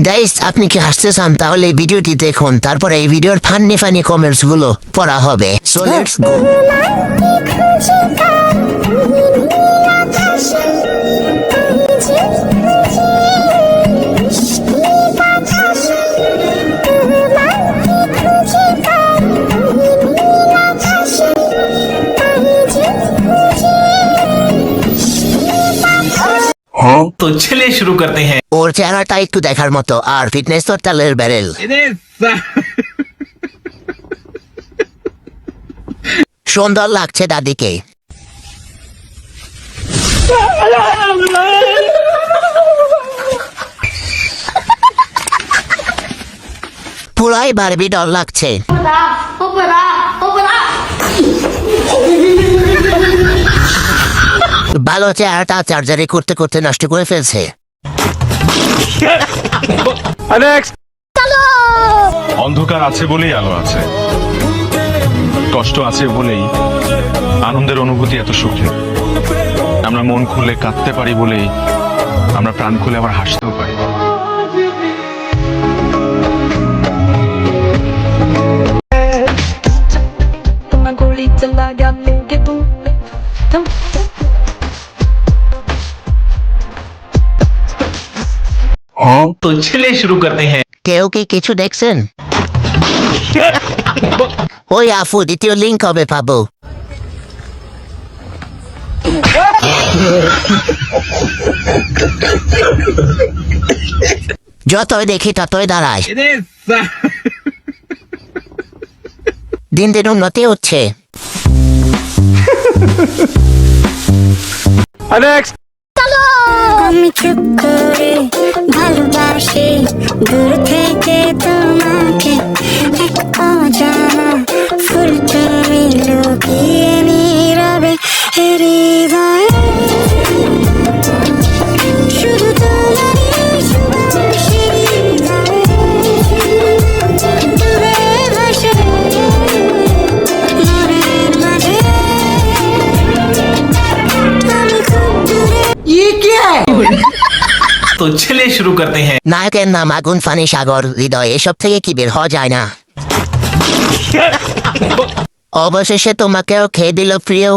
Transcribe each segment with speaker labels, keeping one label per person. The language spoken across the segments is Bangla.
Speaker 1: গাইস, আপনি কি হাসতে চান তাহলে এই ভিডিওটি দেখুন, তারপরে এই ভিডিওর ফানি কমেন্টস গুলো পড়া হবে। So let's go.
Speaker 2: तो चलिए शुरू करते हैं।
Speaker 1: ওর চেহারাটা একটু দেখার মতো, আর ফিটনেস তো তেলের ব্যারেল। সুন্দর লাগছে দাদিকে। পুরাই বারবি ডল লাগছে। ভালো চেহারাটা চার্জারি করতে করতে নষ্ট করে ফেলছে।
Speaker 3: অন্ধকার আছে বলেই আলো আছে, কষ্ট আছে বলেই আনন্দের অনুভূতি এত সুখে। আমরা মন খুলে কাঁদতে পারি বলেই আমরা প্রাণ খুলে আবার হাসতেও পারি।
Speaker 2: तो चलिए शुरू करते हैं।
Speaker 1: কেউ কি কিছু দেখছেন? ওই আফু, দ্বিতীয় লিঙ্ক কবে পাবো? যতই দেখি ততই দাঁড়ায়। দিন দিন উন্নতি হচ্ছে।
Speaker 4: আমি চুপ করে ভালোবাসি দূর থেকে তোমাকে, এক অজানা ফুল তুমি লুকিয়ে নীরবে হৃদয়ে, শুধু তোমারই সুবাসে হৃদয়ে ডুবে ভাসে মনের মাঝে। আমি খুব দূরে।
Speaker 2: तो चलिए शुरू करते हैं।
Speaker 1: নায়কের নাম আগুন, ফানি, সাগর, হৃদয়, এসব থেকে কি বের হওয়া যায় না? অবশেষে তোমাকেও খেয়ে দিল প্রিয়।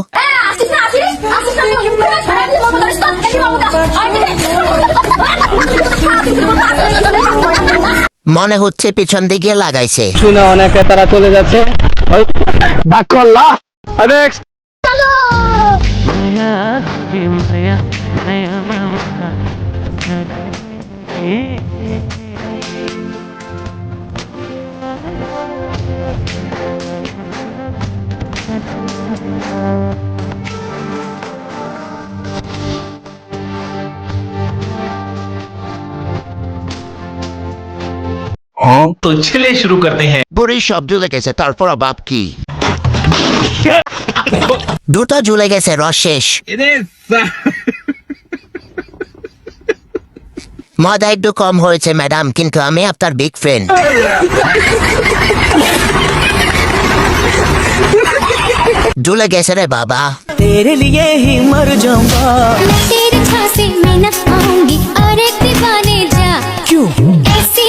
Speaker 1: মনে হচ্ছে পিছন দিকে লাগাইছে।
Speaker 5: শুনে অনেকে তারা চলে যাচ্ছে।
Speaker 2: तो चलिए शुरू करते हैं।
Speaker 1: বুড়ি সব ঝুলে গেছে, তারপর বাপ কি? দুটো ঝুলে গেছে, রস শেষ। মজা একটু কম হয়েছে ম্যাডাম, কিন্তু আমি আপনার বিগ ফ্রেন্ড। ঝুলে গেছে রে বাবা।
Speaker 5: तेरे लिए ही मर जाऊंगा।
Speaker 4: मैं तेरे झांसे में न आऊंगी और एक दीवाने जा।
Speaker 5: क्यों?
Speaker 4: ऐसी